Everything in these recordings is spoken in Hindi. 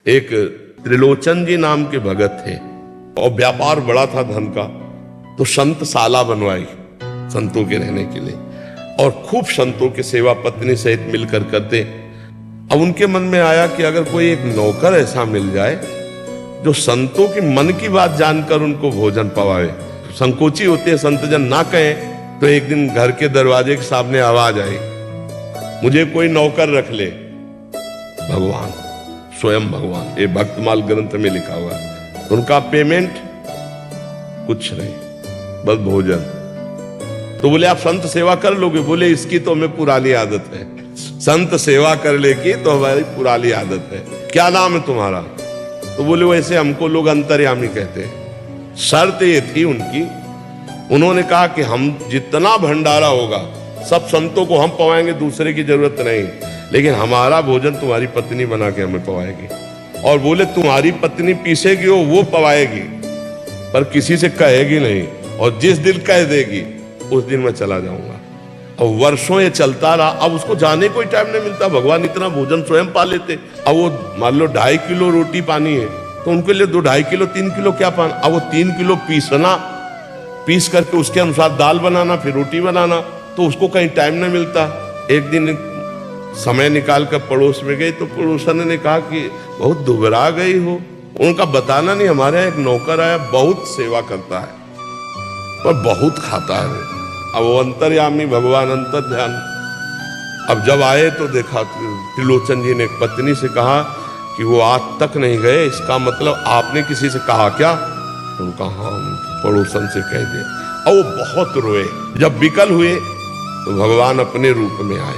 एक त्रिलोचन जी नाम के भगत थे और व्यापार बड़ा था धन का, तो संत शाला बनवाई संतों के रहने के लिए और खूब संतों के सेवा पत्नी सहित मिलकर करते। अब उनके मन में आया कि अगर कोई एक नौकर ऐसा मिल जाए जो संतों की मन की बात जानकर उनको भोजन पवाए। संकोची होते हैं संतजन, ना कहें तो एक दिन घर के दरवाजे के सामने आवाज आई, मुझे कोई नौकर रख ले। भगवान, स्वयं भगवान, ये भक्तमाल ग्रंथ में लिखा हुआ है। उनका पेमेंट कुछ नहीं, बस भोजन। तो बोले आप संत सेवा कर लोगे? बोले इसकी तो हमें पुरानी आदत है, संत सेवा कर ले की तो हमारी पुरानी आदत है। क्या नाम है तुम्हारा? तो बोले वैसे हमको लोग अंतर्यामी कहते हैं। शर्त ये थी उनकी, उन्होंने कहा कि हम जितना भंडारा होगा सब संतों को हम पवाएंगे, दूसरे की जरूरत नहीं, लेकिन हमारा भोजन तुम्हारी पत्नी बना के हमें पवाएगी। और बोले तुम्हारी पत्नी पीसेगी वो पवाएगी, पर किसी से कहेगी नहीं, और जिस दिन कह देगी उस दिन मैं चला जाऊंगा। और वर्षों ये चलता रहा। अब उसको जाने को ही टाइम नहीं मिलता, भगवान इतना भोजन स्वयं पा लेते। अब वो मान लो 2.5 किलो रोटी पानी है तो उनके लिए 2-2.5 किलो 3 किलो क्या पाना। अब वो 3 किलो पीस करके उसके अनुसार दाल बनाना, फिर रोटी बनाना, तो उसको कहीं टाइम नहीं मिलता। एक दिन समय निकाल कर पड़ोस में गई तो पड़ोसन ने कहा कि बहुत दुबरा गई हो। उनका बताना नहीं, हमारे यहाँ एक नौकर आया, बहुत सेवा करता है पर बहुत खाता है। अब वो अंतर्यामी भगवान, अंतर ध्यान। अब जब आए तो देखा त्रिलोचन जी ने पत्नी से कहा कि वो आज तक नहीं गए, इसका मतलब आपने किसी से कहा क्या? उनका हाँ, पड़ोसन से कह दिया। और वो बहुत रोए। जब विकल हुए तो भगवान अपने रूप में आए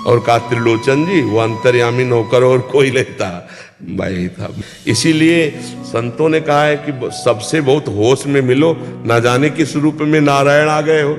और कहा त्रिलोचन जी, वो अंतर्यामी नौकर और कोई नहीं था, भाई था। इसीलिए संतों ने कहा है कि सबसे बहुत होश में मिलो, ना जाने किस रूप में नारायण आ गए हो।